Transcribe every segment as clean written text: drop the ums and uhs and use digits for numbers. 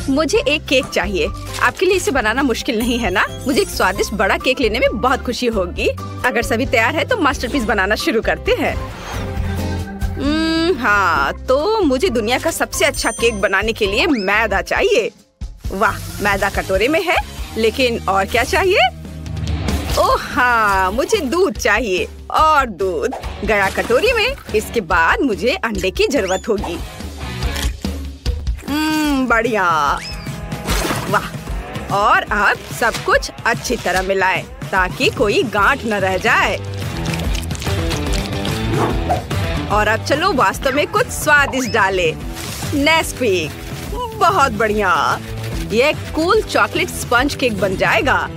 मुझे एक केक चाहिए। आपके लिए इसे बनाना मुश्किल नहीं है ना? मुझे एक स्वादिष्ट बड़ा केक लेने में बहुत खुशी होगी। अगर सभी तैयार है तो मास्टरपीस बनाना शुरू करते हैं। हाँ, तो मुझे दुनिया का सबसे अच्छा केक बनाने के लिए मैदा चाहिए। वाह, मैदा कटोरे में है, लेकिन और क्या चाहिए? ओह हाँ, मुझे दूध चाहिए और दूध गया कटोरी में। इसके बाद मुझे अंडे की जरूरत होगी। बढ़िया। वाह, और अब सब कुछ अच्छी तरह मिलाएं ताकि कोई गांठ न रह जाए। और अब चलो वास्तव में कुछ स्वादिष्ट डालें। नेस्क्विक, बहुत बढ़िया। ये कूल चॉकलेट स्पंज केक बन जाएगा।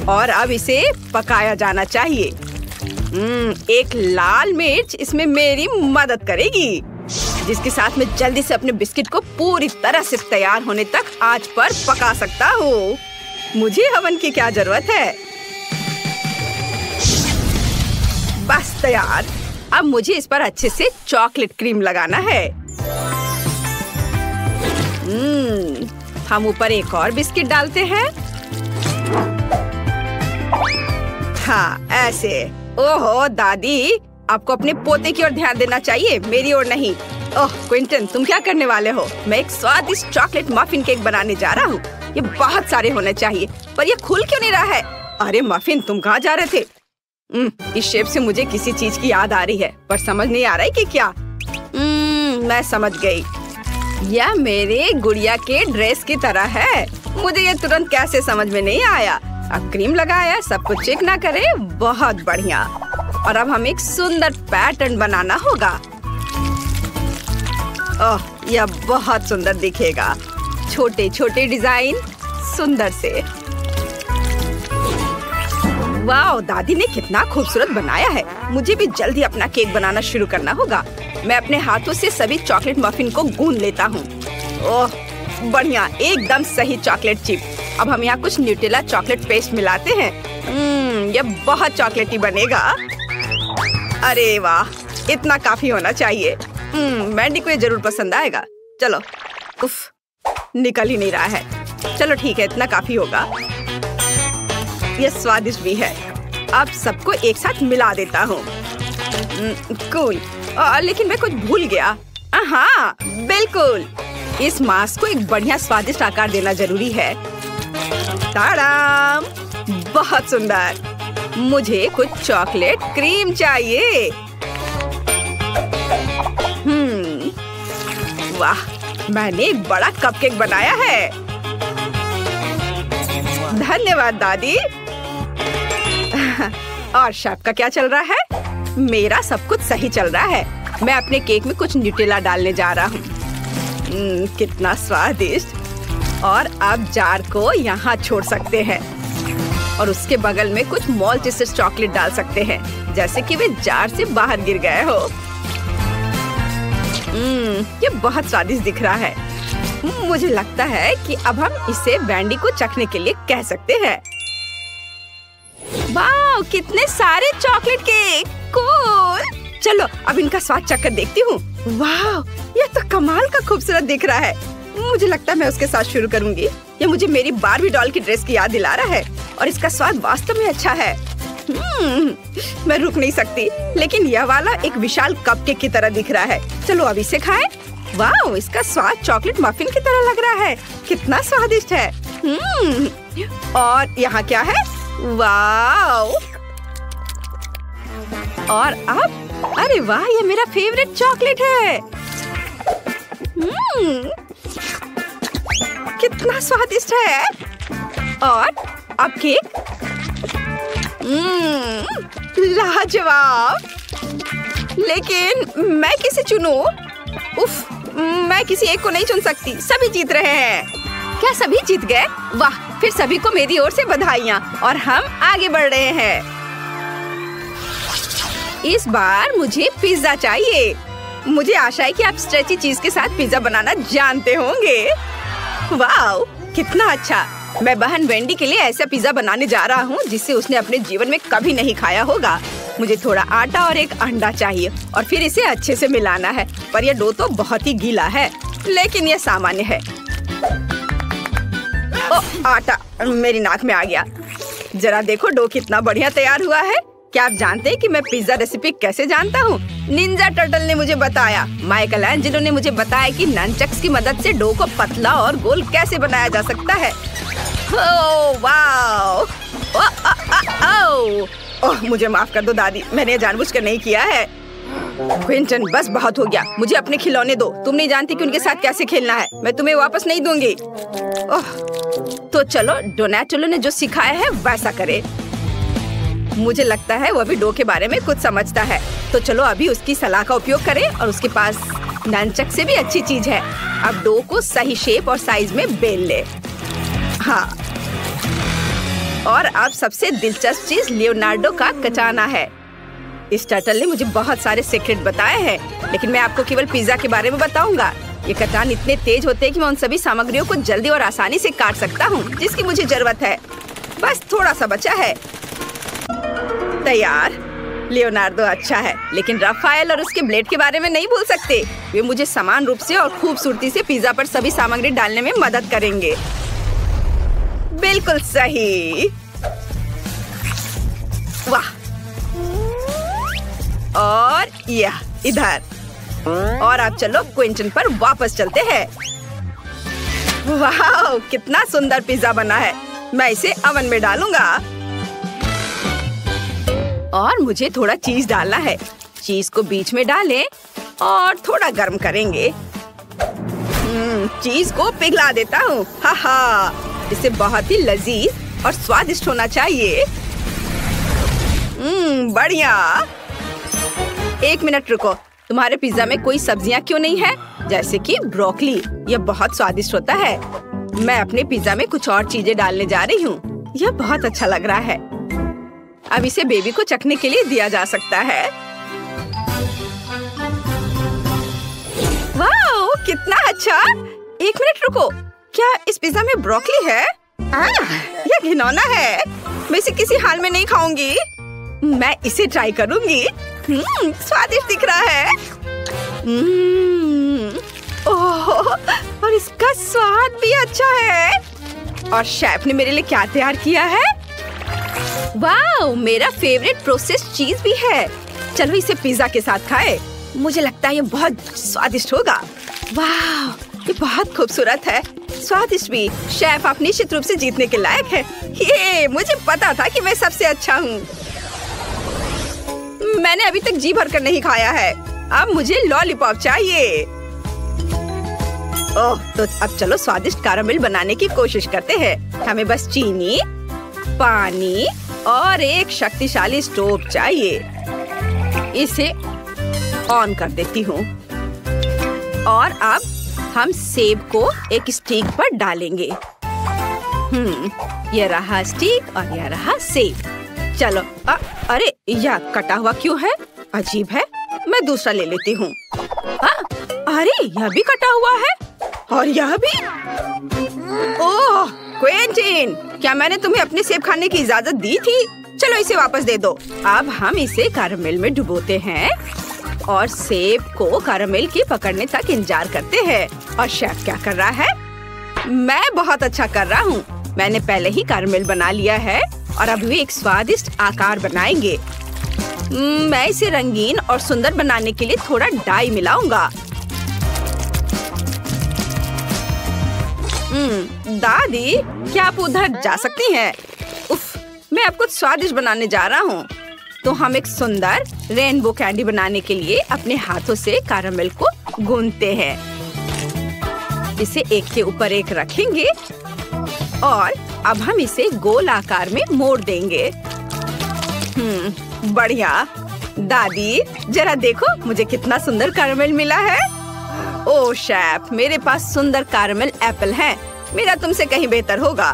और अब इसे पकाया जाना चाहिए। एक लाल मिर्च इसमें मेरी मदद करेगी, जिसके साथ मैं जल्दी से अपने बिस्किट को पूरी तरह से तैयार होने तक आंच पर पका सकता हूँ। मुझे ओवन की क्या जरूरत है? बस तैयार। अब मुझे इस पर अच्छे से चॉकलेट क्रीम लगाना है। हम ऊपर एक और बिस्किट डालते हैं। हाँ, ऐसे। ओहो दादी, आपको अपने पोते की ओर ध्यान देना चाहिए, मेरी ओर नहीं। ओह क्विंटन, तुम क्या करने वाले हो? मैं एक स्वादिष्ट चॉकलेट मफिन केक बनाने जा रहा हूँ। ये बहुत सारे होने चाहिए, पर ये खुल क्यों नहीं रहा है? अरे मफिन, तुम कहाँ जा रहे थे? इस शेप से मुझे किसी चीज की याद आ रही है, पर समझ नहीं आ रहा है कि क्या। मैं समझ गई। यह मेरे गुड़िया के ड्रेस की तरह है। मुझे ये तुरंत कैसे समझ में नहीं आया। अब क्रीम लगाया, सब कुछ चेक ना करे। बहुत बढ़िया। और अब हमें एक सुंदर पैटर्न बनाना होगा। ओह, यह बहुत सुंदर दिखेगा। छोटे छोटे डिजाइन, सुंदर से। वाह, दादी ने कितना खूबसूरत बनाया है। मुझे भी जल्दी अपना केक बनाना शुरू करना होगा। मैं अपने हाथों से सभी चॉकलेट मफिन को गूंद लेता हूँ। ओह बढ़िया, एकदम सही चॉकलेट चिप। अब हम यहाँ कुछ न्यूटेला चॉकलेट पेस्ट मिलाते हैं। यह बहुत चॉकलेटी बनेगा। अरे वाह, इतना काफी होना चाहिए। मैंडी को ये जरूर पसंद आएगा। चलो, उफ, निकल ही नहीं रहा है। चलो ठीक है, इतना काफी होगा। यह स्वादिष्ट भी है। अब सबको एक साथ मिला देता हूँ। कूल। लेकिन मैं कुछ भूल गया। हाँ बिल्कुल, इस मास्क को एक बढ़िया स्वादिष्ट आकार देना जरूरी है। ताड़ाम, बहुत सुंदर। मुझे कुछ चॉकलेट क्रीम चाहिए। वाह, मैंने एक बड़ा कपकेक बनाया है। धन्यवाद दादी। और शेफ का क्या चल रहा है? मेरा सब कुछ सही चल रहा है। मैं अपने केक में कुछ न्यूटेला डालने जा रहा हूँ। कितना स्वादिष्ट। और अब जार को यहाँ छोड़ सकते हैं और उसके बगल में कुछ मॉल्टेसेस चॉकलेट डाल सकते हैं, जैसे कि वे जार से बाहर गिर गए हो। ये बहुत स्वादिष्ट दिख रहा है। मुझे लगता है कि अब हम इसे वैंडी को चखने के लिए कह सकते हैं। वाह, कितने सारे चॉकलेट केक। कूल। चलो अब इनका स्वाद चखकर देखती हूँ। वाह, ये तो कमाल का खूबसूरत दिख रहा है। मुझे लगता है मैं उसके साथ शुरू करूंगी। ये मुझे मेरी बारबी डॉल की ड्रेस की याद दिला रहा है और इसका स्वाद वास्तव में अच्छा है। मैं रुक नहीं सकती। लेकिन यह वाला एक विशाल कपकेक की तरह दिख रहा है। चलो अब इसे खाएं। वाह, इसका स्वाद चॉकलेट मफिन की तरह लग रहा है। कितना स्वादिष्ट है। और यहाँ क्या है? वाह। और अब, अरे वाह, ये मेरा फेवरेट चॉकलेट है। कितना स्वादिष्ट है। और अब केक। लाजवाब। लेकिन मैं किसे चुनूं? उफ, मैं किसी एक को नहीं चुन सकती। सभी जीत रहे हैं। क्या सभी जीत गए? वाह, फिर सभी को मेरी ओर से बधाइयाँ और हम आगे बढ़ रहे हैं। इस बार मुझे पिज्जा चाहिए। मुझे आशा है कि आप स्ट्रेची चीज के साथ पिज्जा बनाना जानते होंगे। वाह, कितना अच्छा। मैं बहन वेंडी के लिए ऐसा पिज्जा बनाने जा रहा हूँ जिसे उसने अपने जीवन में कभी नहीं खाया होगा। मुझे थोड़ा आटा और एक अंडा चाहिए और फिर इसे अच्छे से मिलाना है। पर यह डो तो बहुत ही गीला है, लेकिन यह सामान्य है। आटा मेरी नाक में आ गया। जरा देखो डो कितना बढ़िया तैयार हुआ है। क्या आप जानते हैं कि मैं पिज्जा रेसिपी कैसे जानता हूँ? निंजा टर्टल ने मुझे बताया। माइकल एंजेलो ने मुझे बताया कि ननचक्स की मदद से डो को पतला और गोल कैसे बनाया जा सकता है। Oh wow! ओह मुझे माफ कर दो दादी, मैंने जानबूझकर नहीं किया है। क्विंटन बस बहुत हो गया, मुझे अपने खिलौने दो। तुम नहीं जानती कि उनके साथ कैसे खेलना है। मैं तुम्हें वापस नहीं दूंगी। ओह तो चलो डोनाटेलो ने जो सिखाया है वैसा करे। मुझे लगता है वो भी डो के बारे में कुछ समझता है। तो चलो अभी उसकी सलाह का उपयोग करें और उसके पास ननचक से भी अच्छी चीज है। अब डो को सही शेप और साइज में बेल ले। हाँ और अब सबसे दिलचस्प चीज लियोनार्डो का कटाना है। इस टर्टल ने मुझे बहुत सारे सीक्रेट बताए हैं, लेकिन मैं आपको केवल पिज्जा के बारे में बताऊंगा। ये कटान इतने तेज होते हैं कि मैं उन सभी सामग्रियों को जल्दी और आसानी से काट सकता हूँ जिसकी मुझे जरूरत है। बस थोड़ा सा बचा है। तैयार। लियोनार्डो अच्छा है, लेकिन राफेल और उसके ब्लेड के बारे में नहीं भूल सकते। वे मुझे समान रूप से और खूबसूरती से पिज्जा पर सभी सामग्री डालने में मदद करेंगे। बिल्कुल सही। वाह! और यह इधर। और अब चलो क्विंटन पर वापस चलते हैं। वाह! कितना सुंदर पिज्जा बना है। मैं इसे ओवन में डालूंगा। और मुझे थोड़ा चीज डालना है। चीज को बीच में डालें और थोड़ा गर्म करेंगे। चीज को पिघला देता हूँ। हा इसे बहुत ही लजीज और स्वादिष्ट होना चाहिए। बढ़िया। एक मिनट रुको, तुम्हारे पिज्जा में कोई सब्जियां क्यों नहीं है? जैसे कि ब्रोकली, यह बहुत स्वादिष्ट होता है। मैं अपने पिज्जा में कुछ और चीजें डालने जा रही हूँ। यह बहुत अच्छा लग रहा है। अब इसे बेबी को चखने के लिए दिया जा सकता है। वाओ, कितना अच्छा! एक मिनट रुको, क्या इस पिज्जा में ब्रोकली है? यह घिनौना है। मैं इसे किसी हाल में नहीं खाऊंगी। मैं इसे ट्राई करूंगी। स्वादिष्ट दिख रहा है। ओह, और इसका स्वाद भी अच्छा है। और शेफ ने मेरे लिए क्या तैयार किया है? वाओ, मेरा फेवरेट प्रोसेस्ड चीज भी है। चलो इसे पिज्जा के साथ खाएं। मुझे लगता है ये बहुत स्वादिष्ट होगा। वाह, ये बहुत खूबसूरत है, स्वादिष्ट भी। शेफ आप निश्चित रूप से जीतने के लायक है। ये मुझे पता था कि मैं सबसे अच्छा हूँ। मैंने अभी तक जी भरकर नहीं खाया है। अब मुझे लॉलीपॉप चाहिए। ओह, तो अब चलो स्वादिष्ट कैरामेल बनाने की कोशिश करते हैं। हमें बस चीनी, पानी और एक शक्तिशाली स्टोव चाहिए। इसे ऑन कर देती हूँ। और अब हम सेब को एक स्टिक पर डालेंगे। ये रहा स्टिक और यह रहा सेब। चलो, अरे यह कटा हुआ क्यों है? अजीब है। मैं दूसरा ले लेती हूँ। अरे यह भी कटा हुआ है और यह भी। ओह क्विंटीन, क्या मैंने तुम्हें अपने सेब खाने की इजाजत दी थी? चलो इसे वापस दे दो। अब हम इसे कैरामेल में डुबोते हैं और सेब को कैरामेल के पकड़ने तक इंतजार करते हैं। और शेफ क्या कर रहा है? मैं बहुत अच्छा कर रहा हूँ। मैंने पहले ही कैरामेल बना लिया है और अब वे एक स्वादिष्ट आकार बनाएंगे। मैं इसे रंगीन और सुंदर बनाने के लिए थोड़ा डाई मिलाऊंगा। दादी, क्या आप उधर जा सकती हैं? उफ, मैं अब कुछ स्वादिष्ट बनाने जा रहा हूँ। तो हम एक सुंदर रेनबो कैंडी बनाने के लिए अपने हाथों से कैरामेल को गूंथते हैं। इसे एक के ऊपर एक रखेंगे और अब हम इसे गोल आकार में मोड़ देंगे। बढ़िया। दादी, जरा देखो मुझे कितना सुंदर कैरामेल मिला है। ओह शेफ, मेरे पास सुंदर कैरामेल एप्पल है। मेरा तुमसे कहीं बेहतर होगा।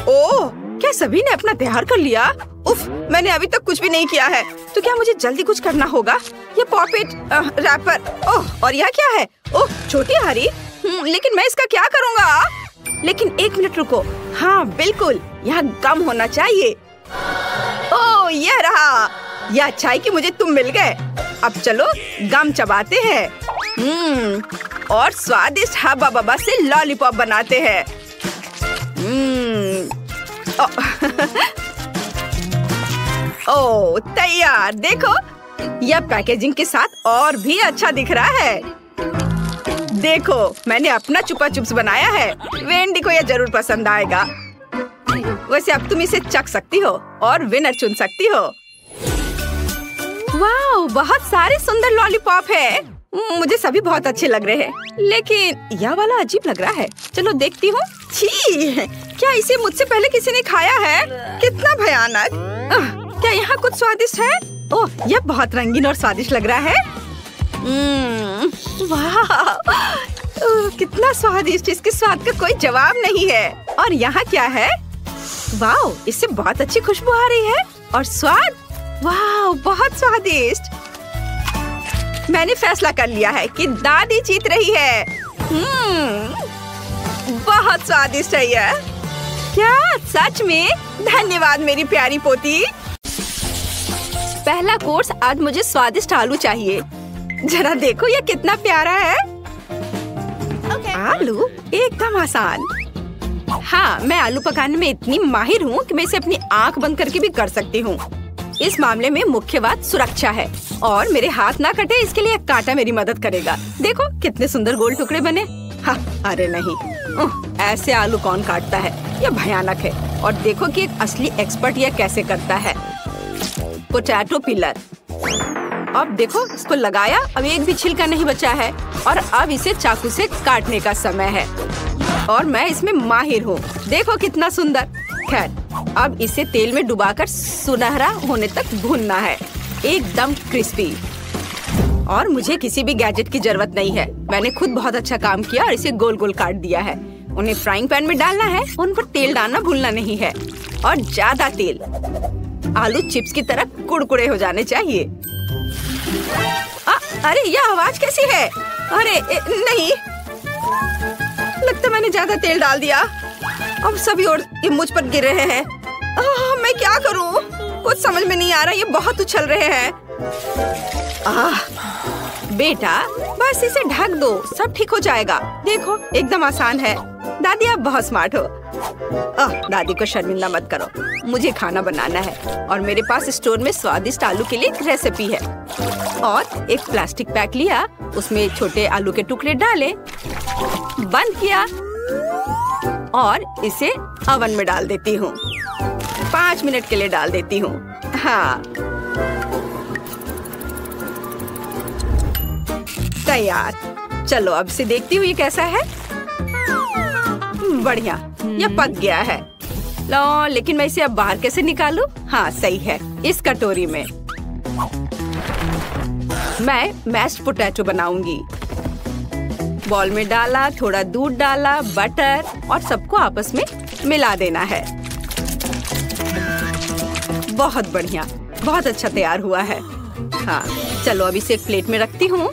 ओह, क्या सभी ने अपना तैयार कर लिया? उफ, मैंने अभी तक कुछ भी नहीं किया है। तो क्या मुझे जल्दी कुछ करना होगा? ये पॉपेट रैपर। ओह, और यह क्या है? ओह, छोटी हरी। लेकिन मैं इसका क्या करूँगा? लेकिन एक मिनट रुको। हाँ बिल्कुल, यहाँ गम होना चाहिए। ओह, यह रहा। यह अच्छा है कि मुझे तुम मिल गए। अब चलो गम चबाते हैं। और स्वादिष्ट हब्बा बब्बा से लॉलीपॉप बनाते हैं। ओह तैयार। देखो यह पैकेजिंग के साथ और भी अच्छा दिख रहा है। देखो मैंने अपना चुपा चुप्स बनाया है। वेंडी को यह जरूर पसंद आएगा। वैसे अब तुम इसे चख सकती हो और विनर चुन सकती हो। वाह, बहुत सारे सुंदर लॉलीपॉप है। मुझे सभी बहुत अच्छे लग रहे हैं, लेकिन यह वाला अजीब लग रहा है। चलो देखती हूँ। छी, क्या इसे मुझसे पहले किसी ने खाया है? कितना भयानक। क्या यहाँ कुछ स्वादिष्ट है? ओह, यह बहुत रंगीन और स्वादिष्ट लग रहा है। वाह, कितना स्वादिष्ट। इसके स्वाद का कोई जवाब नहीं है। और यहाँ क्या है? वाह, इससे बहुत अच्छी खुशबू आ रही है। और स्वाद, वाह, बहुत स्वादिष्ट। मैंने फैसला कर लिया है कि दादी जीत रही है। बहुत स्वादिष्ट है यह। क्या सच में? धन्यवाद मेरी प्यारी पोती। पहला कोर्स आज मुझे स्वादिष्ट आलू चाहिए। जरा देखो यह कितना प्यारा है। आलू एकदम आसान। हाँ, मैं आलू पकाने में इतनी माहिर हूँ कि मैं इसे अपनी आंख बंद करके भी कर सकती हूँ। इस मामले में मुख्य बात सुरक्षा है और मेरे हाथ ना कटे, इसके लिए एक कांटा मेरी मदद करेगा। देखो कितने सुंदर गोल टुकड़े बने। हाँ, अरे नहीं, ऐसे आलू कौन काटता है? यह भयानक है। और देखो कि एक असली एक्सपर्ट यह कैसे करता है। Potato pillar. अब देखो इसको लगाया, अब एक भी छिलका नहीं बचा है। और अब इसे चाकू से काटने का समय है और मैं इसमें माहिर हूँ। देखो कितना सुंदर। खैर, अब इसे तेल में डुबाकर सुनहरा होने तक भूनना है, एकदम क्रिस्पी। और मुझे किसी भी गैजेट की जरूरत नहीं है। मैंने खुद बहुत अच्छा काम किया और इसे गोल गोल काट दिया है। उन्हें फ्राइंग पैन में डालना है, उन पर तेल डालना भूलना नहीं है। और ज्यादा तेल। आलू चिप्स की तरह कुड़कुड़े हो जाने चाहिए। अरे यह आवाज कैसी है? अरे नहीं, लगता मैंने ज्यादा तेल डाल दिया। अब सभी और ये मुझ पर गिर रहे हैं। मैं क्या करूं? कुछ समझ में नहीं आ रहा। ये बहुत उछल रहे हैं। बेटा, बस इसे ढक दो, सब ठीक हो जाएगा। देखो एकदम आसान है। दादी आप बहुत स्मार्ट हो। दादी को शर्मिंदा मत करो। मुझे खाना बनाना है और मेरे पास स्टोर में स्वादिष्ट आलू के लिए एक रेसिपी है। और एक प्लास्टिक पैक लिया, उसमें छोटे आलू के टुकड़े डाले, बंद किया और इसे ओवन में डाल देती हूँ। 5 मिनट के लिए डाल देती हूँ। हाँ, तैयार। चलो अब से देखती हूँ ये कैसा है। बढ़िया, यह पक गया है। लो, लेकिन मैं इसे अब बाहर कैसे निकालूं? हाँ सही है, इस कटोरी में। मैं मैश्ड पोटैटो बनाऊंगी। बॉल में डाला, थोड़ा दूध डाला, बटर और सबको आपस में मिला देना है। बहुत बढ़िया, बहुत अच्छा तैयार हुआ है। हाँ, चलो अब इसे एक प्लेट में रखती हूँ।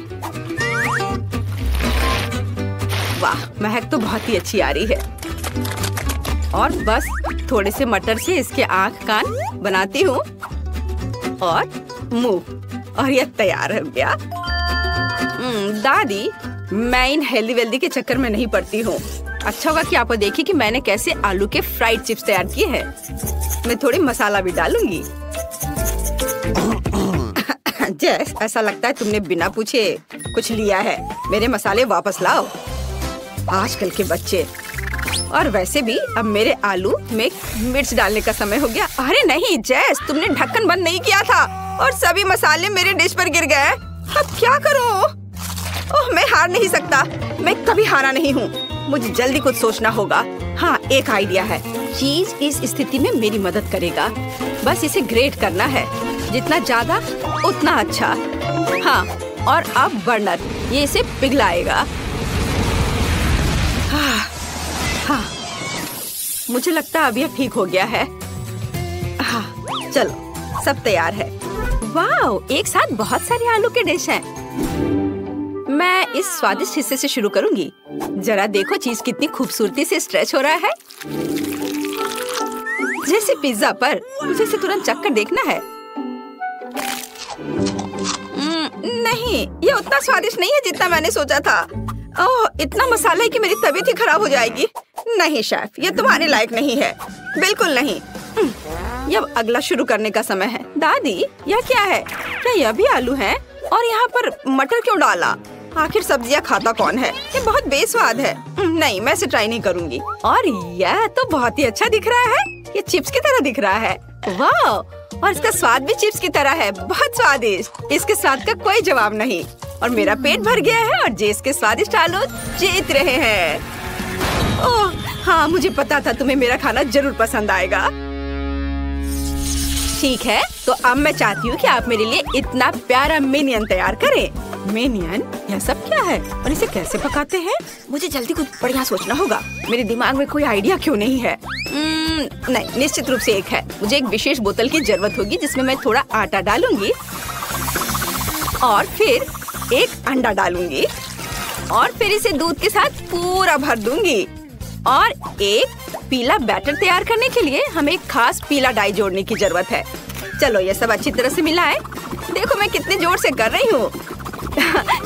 वाह, महक तो बहुत ही अच्छी आ रही है। और बस थोड़े से मटर से इसके आँख कान बनाती हूँ और मुंह, और यह तैयार हो गया। दादी, मैं इन हेल्दी वेल्दी के चक्कर में नहीं पड़ती हूँ। अच्छा होगा कि आप देखिए कि मैंने कैसे आलू के फ्राइड चिप्स तैयार किए हैं। मैं थोड़ी मसाला भी डालूंगी। जैस, ऐसा लगता है तुमने बिना पूछे कुछ लिया है। मेरे मसाले वापस लाओ। आजकल के बच्चे। और वैसे भी अब मेरे आलू में मिर्च डालने का समय हो गया। अरे नहीं जैस, तुमने ढक्कन बंद नहीं किया था और सभी मसाले मेरे डिश पर गिर गए। अब क्या करूं? ओह, मैं हार नहीं सकता। मैं कभी हारा नहीं हूँ। मुझे जल्दी कुछ सोचना होगा। हाँ, एक आइडिया है। चीज इस स्थिति में मेरी मदद करेगा। बस इसे ग्रेट करना है, जितना ज्यादा उतना अच्छा। हाँ, और अब बर्नर, ये इसे पिघलाएगा। हाँ, मुझे लगता है अब यह ठीक हो गया है। हाँ, चलो सब तैयार है। वाह, एक साथ बहुत सारे आलू के डिश हैं। मैं इस स्वादिष्ट हिस्से से शुरू करूंगी। जरा देखो चीज कितनी खूबसूरती से स्ट्रेच हो रहा है, जैसे पिज्जा पर। मुझे इसे तुरंत चख कर देखना है। नहीं, ये उतना स्वादिष्ट नहीं है जितना मैंने सोचा था। ओह, इतना मसाला है कि मेरी तबीयत ही खराब हो जाएगी। नहीं शेफ, ये तुम्हारे लायक नहीं है, बिल्कुल नहीं। अब अगला शुरू करने का समय है। दादी, यह क्या है? क्या यह भी आलू है? और यहाँ पर मटर क्यों डाला? आखिर सब्जियाँ खाता कौन है? ये बहुत बेस्वाद है। नहीं, मैं इसे ट्राई नहीं करूँगी। और यह तो बहुत ही अच्छा दिख रहा है, ये चिप्स की तरह दिख रहा है। वाह, और इसका स्वाद भी चिप्स की तरह है, बहुत स्वादिष्ट। इसके स्वाद का कोई जवाब नहीं। और मेरा पेट भर गया है और जेस के स्वादिष्ट आलू जीत रहे हैं। ओह हाँ, मुझे पता था तुम्हें मेरा खाना जरूर पसंद आएगा। ठीक है, तो अब मैं चाहती हूँ कि आप मेरे लिए इतना प्यारा मिनियन तैयार करें। मिनियन? यह सब क्या है और इसे कैसे पकाते हैं? मुझे जल्दी कुछ बढ़िया सोचना होगा। मेरे दिमाग में कोई आइडिया क्यों नहीं है? नहीं, निश्चित रूप से एक है। मुझे एक विशेष बोतल की जरूरत होगी जिसमें मैं थोड़ा आटा डालूंगी और फिर एक अंडा डालूंगी और फिर इसे दूध के साथ पूरा भर दूंगी। और एक पीला बैटर तैयार करने के लिए हमें एक खास पीला डाई जोड़ने की जरूरत है। चलो ये सब अच्छी तरह से मिलाएं। देखो मैं कितने जोर से कर रही हूँ।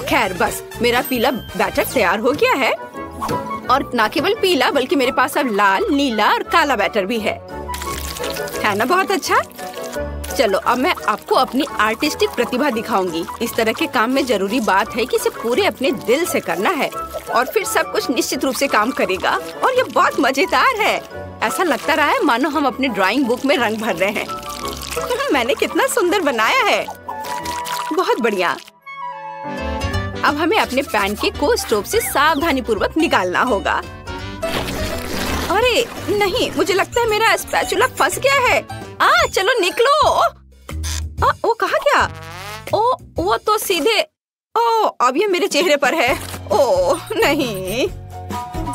खैर बस, मेरा पीला बैटर तैयार हो गया है। और न केवल पीला बल्कि मेरे पास अब लाल, नीला और काला बैटर भी है ना? बहुत अच्छा। चलो अब मैं आपको अपनी आर्टिस्टिक प्रतिभा दिखाऊंगी। इस तरह के काम में जरूरी बात है कि इसे पूरे अपने दिल से करना है और फिर सब कुछ निश्चित रूप से काम करेगा। और ये बहुत मजेदार है। ऐसा लगता रहा है मानो हम अपने ड्राइंग बुक में रंग भर रहे हैं। मैंने कितना सुंदर बनाया है, बहुत बढ़िया। अब हमें अपने पैनकेक को स्टोव से सावधानी पूर्वक निकालना होगा। अरे नहीं, मुझे लगता है मेरा स्पैचुला फंस गया है। चलो निकलो। वो कहाँ गया? वो तो सीधे। अब ये मेरे चेहरे पर है। नहीं।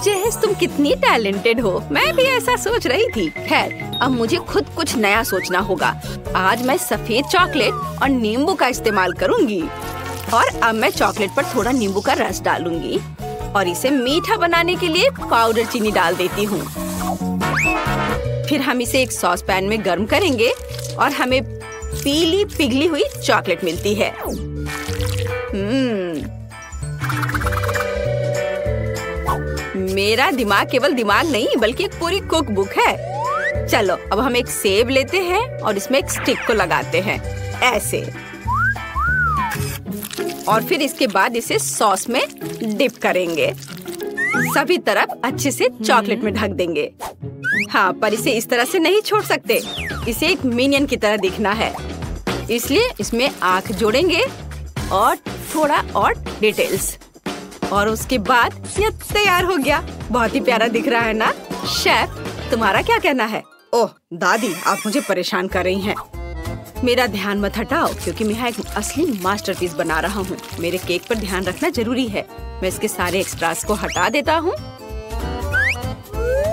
जेस, तुम कितनी टैलेंटेड हो, मैं भी ऐसा सोच रही थी। खैर, अब मुझे खुद कुछ नया सोचना होगा। आज मैं सफेद चॉकलेट और नींबू का इस्तेमाल करूँगी। और अब मैं चॉकलेट पर थोड़ा नींबू का रस डालूंगी और इसे मीठा बनाने के लिए पाउडर चीनी डाल देती हूँ। फिर हम इसे एक सॉस पैन में गर्म करेंगे और हमें पीली पिघली हुई चॉकलेट मिलती है। मेरा दिमाग केवल दिमाग नहीं बल्कि एक पूरी कुक बुक है। चलो अब हम एक सेब लेते हैं और इसमें एक स्टिक को लगाते हैं ऐसे। और फिर इसके बाद इसे सॉस में डिप करेंगे। सभी तरफ अच्छे से चॉकलेट में ढक देंगे। हाँ, पर इसे इस तरह से नहीं छोड़ सकते। इसे एक मिनियन की तरह दिखना है, इसलिए इसमें आँख जोड़ेंगे और थोड़ा और डिटेल्स। और उसके बाद ये तैयार हो गया। बहुत ही प्यारा दिख रहा है ना? शेफ, तुम्हारा क्या कहना है? ओह दादी, आप मुझे परेशान कर रही हैं। मेरा ध्यान मत हटाओ क्योंकि मैं एक असली मास्टरपीस बना रहा हूँ। मेरे केक पर ध्यान रखना जरूरी है। मैं इसके सारे एक्स्ट्रास को हटा देता हूँ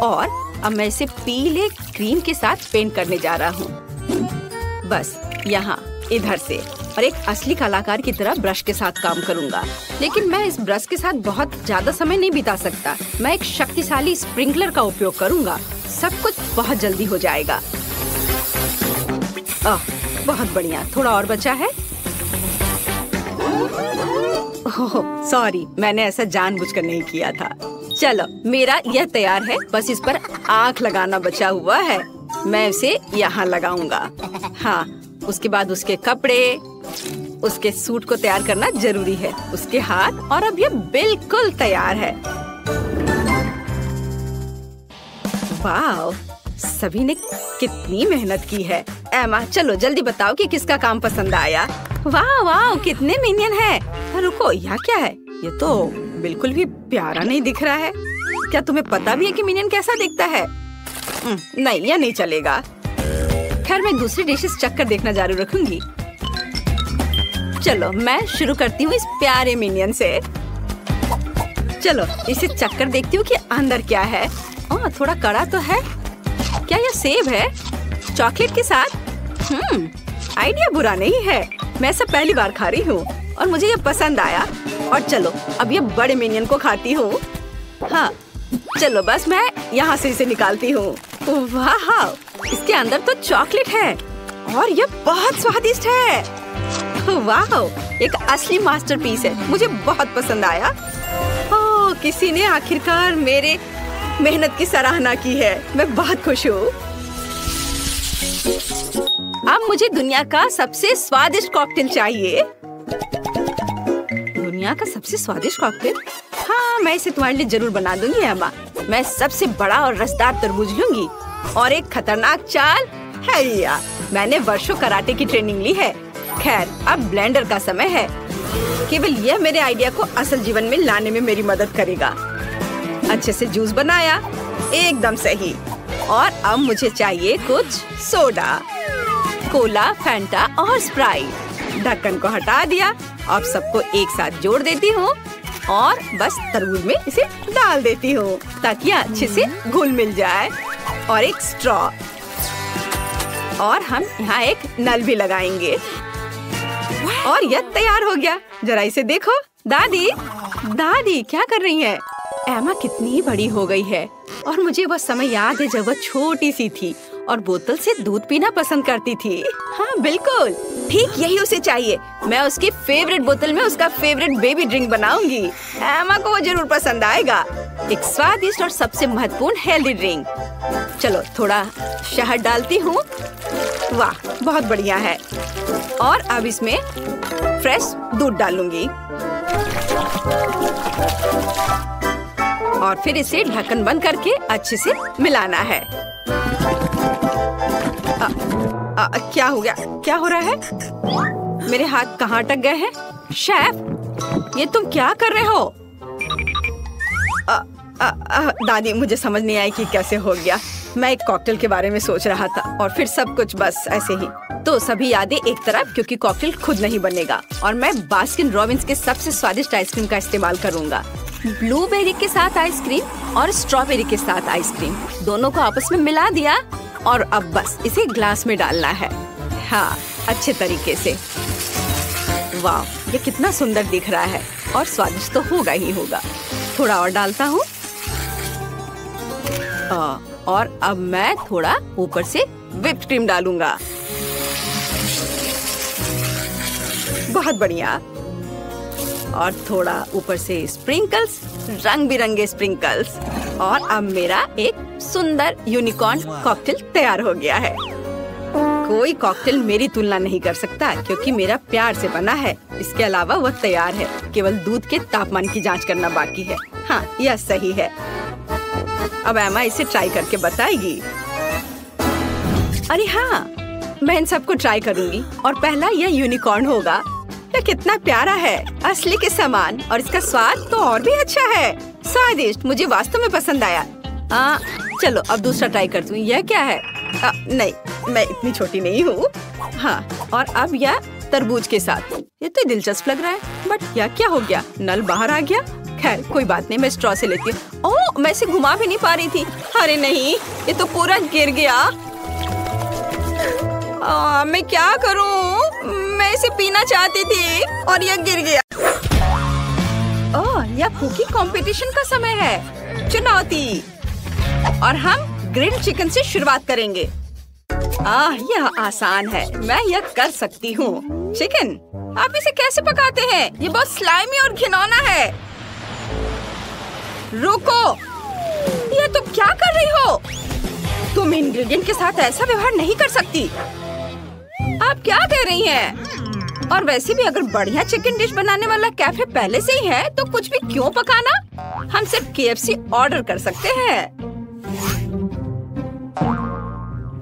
और अब मैं इसे पीले क्रीम के साथ पेंट करने जा रहा हूँ। बस यहाँ इधर से, और एक असली कलाकार की तरह ब्रश के साथ काम करूँगा। लेकिन मैं इस ब्रश के साथ बहुत ज्यादा समय नहीं बिता सकता। मैं एक शक्तिशाली स्प्रिंकलर का उपयोग करूँगा। सब कुछ बहुत जल्दी हो जाएगा। बहुत बढ़िया, थोड़ा और बचा है। सॉरी, मैंने ऐसा जानबूझकर नहीं किया था। चलो मेरा यह तैयार है, बस इस पर आँख लगाना बचा हुआ है। मैं इसे यहाँ लगाऊंगा। हाँ, उसके बाद उसके कपड़े, उसके सूट को तैयार करना जरूरी है, उसके हाथ, और अब ये बिल्कुल तैयार है। वाह, सभी ने कितनी मेहनत की है। एमा, चलो जल्दी बताओ कि किसका काम पसंद आया। वाह वाह, कितने मिनियन है। रुको, यह क्या है? ये तो बिल्कुल भी प्यारा नहीं दिख रहा है। क्या तुम्हें पता भी है कि मिनियन कैसा दिखता है? नहीं, यह नहीं चलेगा। खैर, मैं दूसरी डिशेस चक्कर देखना जारी रखूंगी। चलो मैं शुरू करती हूँ इस प्यारे मिनियन से। चलो इसे चक्कर देखती हूँ कि अंदर क्या है। थोड़ा कड़ा तो है। क्या यह सेब है चॉकलेट के साथ? आइडिया बुरा नहीं है। मैं सब पहली बार खा रही हूँ और मुझे ये पसंद आया। और चलो अब ये बड़े मिनियन को खाती हूँ। हाँ, चलो बस मैं यहाँ से इसे निकालती हूँ। वाह, इसके अंदर तो चॉकलेट है और ये बहुत स्वादिष्ट है। वाह, एक असली मास्टरपीस है। मुझे बहुत पसंद आया। किसी ने आखिरकार मेरे मेहनत की सराहना की है। मैं बहुत खुश हूँ। अब मुझे दुनिया का सबसे स्वादिष्ट कॉकटेल चाहिए। दुनिया का सबसे स्वादिष्ट कॉकटेल? हाँ, मैं इसे तुम्हारे लिए जरूर बना दूंगी एमा। मैं सबसे बड़ा और रसदार तरबूज लूंगी और एक खतरनाक चाल है। या मैंने वर्षों कराटे की ट्रेनिंग ली है। खैर, अब ब्लेंडर का समय है। केवल यह मेरे आइडिया को असल जीवन में लाने में मेरी मदद करेगा। अच्छे से जूस बनाया, एकदम सही। और अब मुझे चाहिए कुछ सोडा, कोला, फैंटा और स्प्राइट। ढक्कन को हटा दिया। अब सबको एक साथ जोड़ देती हूँ और बस तरबूज में इसे डाल देती हूँ ताकि अच्छे से घुल मिल जाए। और एक स्ट्रॉ, और हम यहाँ एक नल भी लगाएंगे। और यह तैयार हो गया। जरा इसे देखो। दादी, दादी क्या कर रही है? एमा कितनी बड़ी हो गई है और मुझे वह समय याद है जब वह छोटी सी थी और बोतल से दूध पीना पसंद करती थी। हाँ बिल्कुल, ठीक यही उसे चाहिए। मैं उसकी फेवरेट बोतल में उसका फेवरेट बेबी ड्रिंक बनाऊंगी। एमा को वो जरूर पसंद आएगा। एक स्वादिष्ट और सबसे महत्वपूर्ण हेल्दी ड्रिंक। चलो थोड़ा शहद डालती हूँ। वाह, बहुत बढ़िया है। और अब इसमें फ्रेश दूध डालूंगी और फिर इसे ढक्कन बंद करके अच्छे से मिलाना है। क्या हो गया? क्या हो रहा है? मेरे हाथ कहाँ अटक गए हैं? शेफ, ये तुम क्या कर रहे हो? दादी, मुझे समझ नहीं आई कि कैसे हो गया। मैं एक कॉकटेल के बारे में सोच रहा था और फिर सब कुछ बस ऐसे ही। तो सभी यादें एक तरफ, क्योंकि कॉकटेल खुद नहीं बनेगा और मैं बास्किन रॉबिन्स के सबसे स्वादिष्ट आइसक्रीम का इस्तेमाल करूंगा। ब्लूबेरी के साथ आइसक्रीम और स्ट्रॉबेरी के साथ आइसक्रीम, दोनों को आपस में मिला दिया और अब बस इसे ग्लास में डालना है। हाँ, अच्छे तरीके से। वाह, ये कितना सुंदर दिख रहा है और स्वादिष्ट तो होगा ही होगा। थोड़ा और डालता हूँ और अब मैं थोड़ा ऊपर से व्हिप्ड क्रीम डालूंगा। बहुत बढ़िया। और थोड़ा ऊपर से स्प्रिंकल्स, रंग बिरंगे स्प्रिंकल्स। और अब मेरा एक सुंदर यूनिकॉर्न कॉकटेल तैयार हो गया है। कोई कॉकटेल मेरी तुलना नहीं कर सकता क्योंकि मेरा प्यार से बना है। इसके अलावा वह तैयार है, केवल दूध के तापमान की जांच करना बाकी है। हाँ, यह सही है। अब एमा इसे ट्राई करके बताएगी। अरे हाँ, मैं इन सबको ट्राई करूंगी और पहला यह यूनिकॉर्न होगा। यह कितना प्यारा है, असली के समान, और इसका स्वाद तो और भी अच्छा है। स्वादिष्ट, मुझे वास्तव में पसंद आया। चलो अब दूसरा ट्राई करती हूँ। यह क्या है? नहीं, मैं इतनी छोटी नहीं हूँ। हाँ, और अब यह तरबूज के साथ। ये तो दिलचस्प लग रहा है, बट यह क्या हो गया? नल बाहर आ गया। खैर कोई बात नहीं, मैं स्ट्रॉ से लेती हूँ। ओह, मैं इसे घुमा भी नहीं पा रही थी। अरे नहीं, ये तो पूरा गिर गया। मैं क्या करूँ? मैं इसे पीना चाहती थी और यह गिर गया। ओह, यह कुकिंग कंपटीशन का समय है। चुनौती। और हम ग्रिल्ड चिकन से शुरुआत करेंगे। यह आसान है, मैं यह कर सकती हूँ। चिकन, आप इसे कैसे पकाते हैं? ये बहुत स्लाइमी और घिनौना है। रुको, ये तुम क्या कर रही हो? तुम इंग्रेडिएंट के साथ ऐसा व्यवहार नहीं कर सकती। आप क्या कह रही हैं? और वैसे भी अगर बढ़िया चिकन डिश बनाने वाला कैफे पहले से ही है तो कुछ भी क्यों पकाना? हम सिर्फ KFC ऑर्डर कर सकते हैं।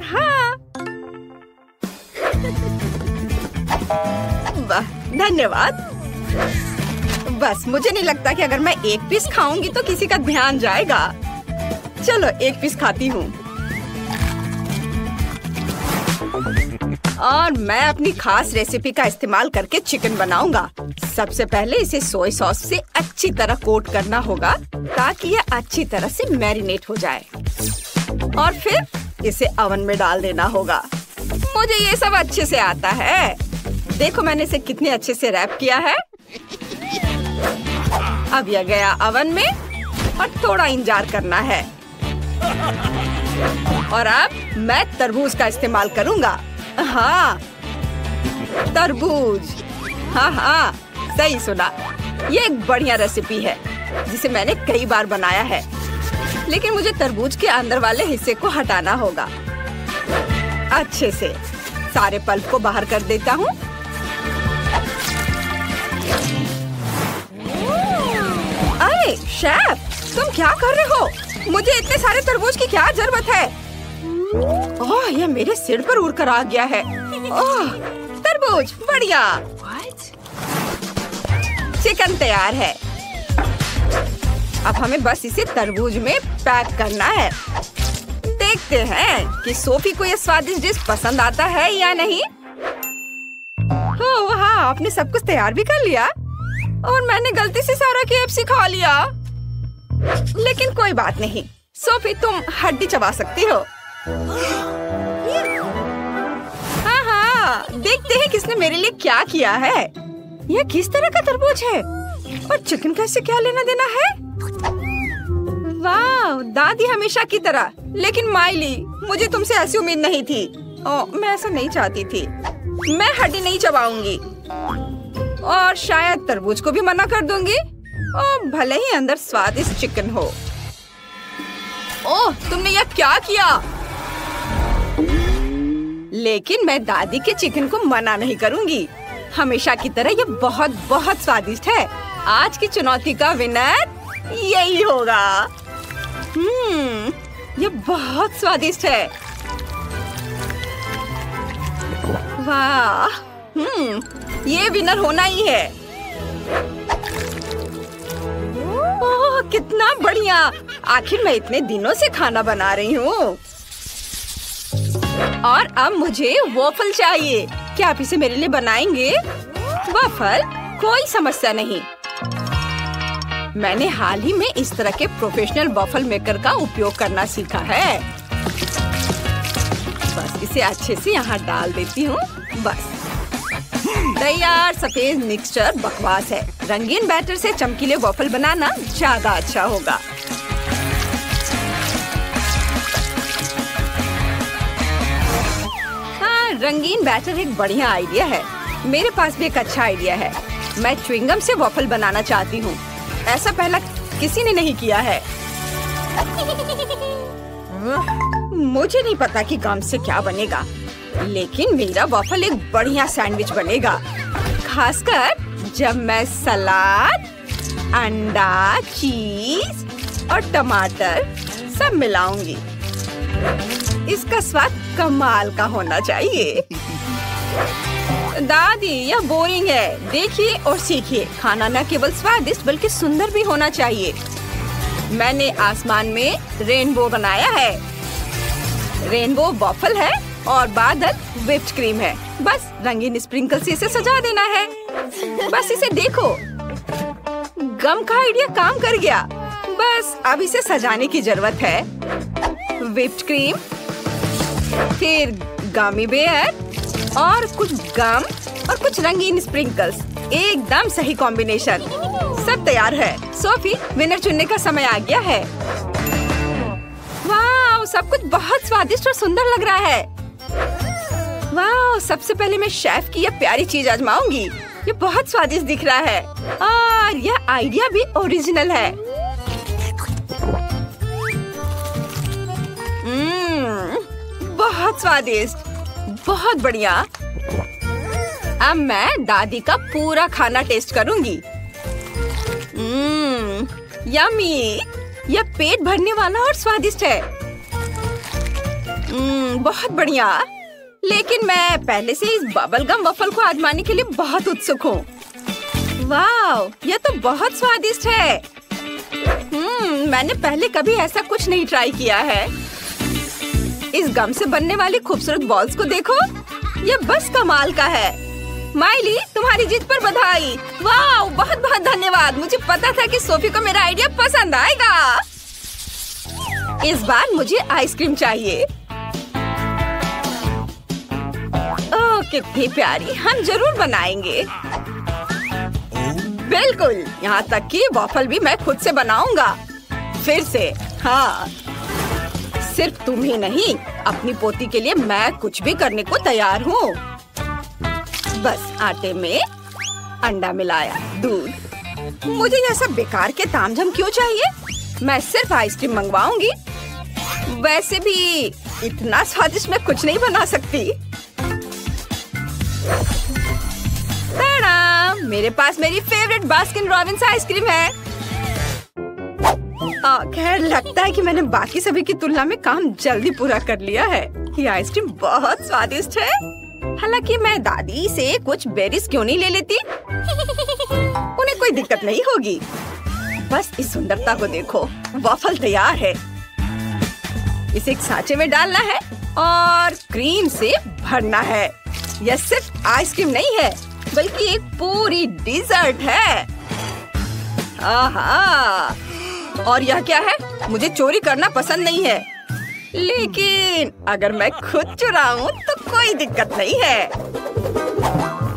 हाँ। धन्यवाद। बस मुझे नहीं लगता कि अगर मैं एक पीस खाऊंगी तो किसी का ध्यान जाएगा। चलो एक पीस खाती हूँ। और मैं अपनी खास रेसिपी का इस्तेमाल करके चिकन बनाऊंगा। सबसे पहले इसे सोया सॉस से अच्छी तरह कोट करना होगा ताकि यह अच्छी तरह से मैरिनेट हो जाए। और फिर इसे ओवन में डाल देना होगा। मुझे ये सब अच्छे से आता है। देखो मैंने इसे कितने अच्छे से रैप किया है। अब यह गया ओवन में और थोड़ा इंतजार करना है। और अब मैं तरबूज का इस्तेमाल करूंगा। हाँ, तरबूज। हाँ, सही सुना। ये एक बढ़िया रेसिपी है जिसे मैंने कई बार बनाया है। लेकिन मुझे तरबूज के अंदर वाले हिस्से को हटाना होगा। अच्छे से सारे पल्प को बाहर कर देता हूँ। अरे शेफ, तुम क्या कर रहे हो? मुझे इतने सारे तरबूज की क्या जरूरत है? ओह, ये मेरे सिर पर उड़कर आ गया है। ओह, तरबूज, बढ़िया। चिकन तैयार है। अब हमें बस इसे तरबूज में पैक करना है। देखते हैं कि सोफी को ये स्वादिष्ट डिश पसंद आता है या नहीं। ओह हाँ, आपने सब कुछ तैयार भी कर लिया और मैंने गलती से सारा KFC खा लिया। लेकिन कोई बात नहीं, सोफी तुम हड्डी चबा सकती हो। हाँ हाँ, देखते हैं किसने मेरे लिए क्या किया है। यह किस तरह का तरबूज है और चिकन का इससे क्या लेना देना है? वाह, दादी हमेशा की तरह। लेकिन माइली, मुझे तुमसे ऐसी उम्मीद नहीं थी। मैं ऐसा नहीं चाहती थी। मैं हड्डी नहीं चबाऊंगी और शायद तरबूज को भी मना कर दूंगी। भले ही अंदर स्वादिष्ट चिकन हो। ओह, तुमने यह क्या किया? लेकिन मैं दादी के चिकन को मना नहीं करूंगी। हमेशा की तरह ये बहुत बहुत स्वादिष्ट है। आज की चुनौती का विनर यही होगा। ये बहुत स्वादिष्ट है। वाह, ये विनर होना ही है। ओह, कितना बढ़िया। आखिर मैं इतने दिनों से खाना बना रही हूँ। और अब मुझे वॉफल चाहिए। क्या आप इसे मेरे लिए बनाएंगे? वॉफल, कोई समस्या नहीं। मैंने हाल ही में इस तरह के प्रोफेशनल वॉफल मेकर का उपयोग करना सीखा है। बस इसे अच्छे से यहाँ डाल देती हूँ। बस तैयार सफेद मिक्सचर बकवास है। रंगीन बैटर से चमकीले वॉफल बनाना ज्यादा अच्छा होगा। हाँ, रंगीन बैटर एक बढ़िया आइडिया है। मेरे पास भी एक अच्छा आइडिया है। मैं च्युइंगम से वॉफल बनाना चाहती हूँ। ऐसा पहला किसी ने नहीं किया है। मुझे नहीं पता कि गम से क्या बनेगा, लेकिन मेरा वॉफल एक बढ़िया सैंडविच बनेगा। खासकर जब मैं सलाद, अंडा, चीज और टमाटर सब मिलाऊंगी। इसका स्वाद कमाल का होना चाहिए। दादी, यह बोरिंग है। देखिए और सीखिए। खाना न केवल स्वादिष्ट बल्कि सुंदर भी होना चाहिए। मैंने आसमान में रेनबो बनाया है। रेनबो वॉफल है और बादल व्हिप्ड क्रीम है। बस रंगीन स्प्रिंकल से इसे सजा देना है। बस इसे देखो, गम का आइडिया काम कर गया। बस अब इसे सजाने की जरूरत है। व्हिप्ड क्रीम, फिर गमी बेयर और कुछ गम और कुछ रंगीन स्प्रिंकल्स। एकदम सही कॉम्बिनेशन। सब तैयार है। सोफी, विनर चुनने का समय आ गया है। वाह, सब कुछ बहुत स्वादिष्ट और सुंदर लग रहा है। वाह, सबसे पहले मैं शेफ की यह प्यारी चीज आजमाऊंगी। ये बहुत स्वादिष्ट दिख रहा है और यह आइडिया भी ओरिजिनल है। बहुत स्वादिष्ट, बहुत बढ़िया। अब मैं दादी का पूरा खाना टेस्ट करूंगी। यम्मी, यह पेट भरने वाला और स्वादिष्ट है। बहुत बढ़िया। लेकिन मैं पहले से इस बबल गम वफल को आजमाने के लिए बहुत उत्सुक हूँ। वाह, यह तो बहुत स्वादिष्ट है। मैंने पहले कभी ऐसा कुछ नहीं ट्राई किया है। इस गम से बनने वाली खूबसूरत बॉल्स को देखो, ये बस कमाल का है। माइली, तुम्हारी जीत पर बधाई। वाह, बहुत बहुत धन्यवाद। मुझे पता था कि सोफी को मेरा आइडिया पसंद आएगा। इस बार मुझे आइसक्रीम चाहिए। ओह, कितनी प्यारी। हम जरूर बनाएंगे। बिल्कुल, यहाँ तक कि वॉफल भी मैं खुद से बनाऊंगा। फिर से। हाँ, सिर्फ तुम ही नहीं, अपनी पोती के लिए मैं कुछ भी करने को तैयार हूँ। बस आटे में अंडा मिलाया, दूध। मुझे ये सब बेकार के तामझाम क्यों चाहिए? मैं सिर्फ आइसक्रीम मंगवाऊंगी। वैसे भी इतना स्वादिष्ट मैं कुछ नहीं बना सकती। ताड़ा! मेरे पास मेरी फेवरेट बास्किन रॉबिन्स आइसक्रीम है। खैर लगता है कि मैंने बाकी सभी की तुलना में काम जल्दी पूरा कर लिया है। ये आइसक्रीम बहुत स्वादिष्ट है। हालांकि मैं दादी से कुछ बेरीज क्यों नहीं ले लेती? उन्हें कोई दिक्कत नहीं होगी। बस इस सुंदरता को देखो, वॉफल तैयार है। इसे एक सांचे में डालना है और क्रीम से भरना है। यह सिर्फ आइसक्रीम नहीं है, बल्कि एक पूरी डिजर्ट है। आहा! और यह क्या है? मुझे चोरी करना पसंद नहीं है, लेकिन अगर मैं खुद चुराऊं तो कोई दिक्कत नहीं है।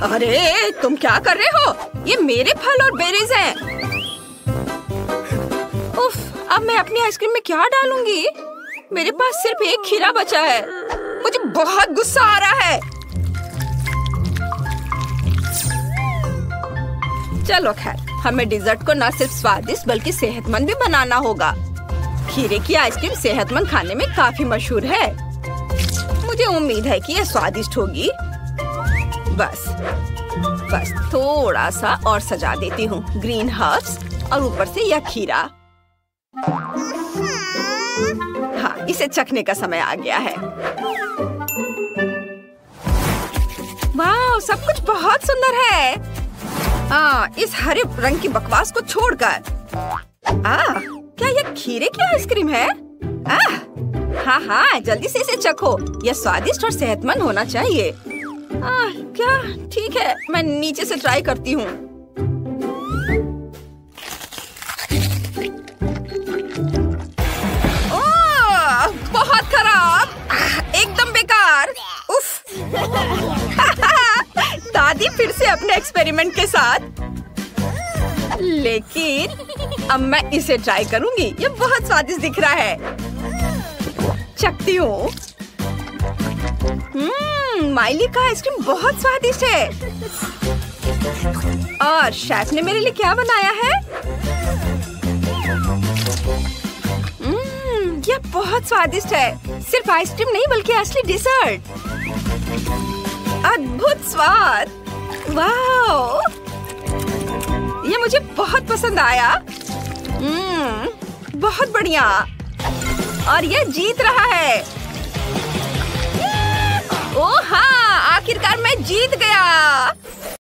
अरे तुम क्या कर रहे हो? ये मेरे फल और बेरीज हैं। उफ, अब मैं अपनी आइसक्रीम में क्या डालूंगी? मेरे पास सिर्फ एक खीरा बचा है। मुझे बहुत गुस्सा आ रहा है। चलो खैर, हमें डिजर्ट को न सिर्फ स्वादिष्ट बल्कि सेहतमंद भी बनाना होगा। खीरे की आइसक्रीम सेहतमंद खाने में काफी मशहूर है। मुझे उम्मीद है कि यह स्वादिष्ट होगी। बस थोड़ा सा और सजा देती हूँ ग्रीन हर्ब्स और ऊपर से यह खीरा। हाँ, इसे चखने का समय आ गया है। वाह, सब कुछ बहुत सुंदर है। इस हरे रंग की बकवास को छोड़कर। क्या यह खीरे की आइसक्रीम है? हाँ, जल्दी से इसे चखो। यह स्वादिष्ट और सेहतमंद होना चाहिए। क्या? ठीक है, मैं नीचे से ट्राई करती हूँ। बहुत खराब, एकदम बेकार। उफ। दादी फिर से अपने एक्सपेरिमेंट के साथ। लेकिन अब मैं इसे ट्राई करूंगी। ये बहुत स्वादिष्ट दिख रहा है। चखती हूँ। माइली का आइसक्रीम बहुत स्वादिष्ट है। और शेफ ने मेरे लिए क्या बनाया है? यह बहुत स्वादिष्ट है। सिर्फ आइसक्रीम नहीं बल्कि असली डिजर्ट। अद्भुत स्वाद। वाह, ये मुझे बहुत पसंद आया। बहुत बढ़िया। और यह जीत रहा है। ओह हाँ, आखिरकार मैं जीत गया।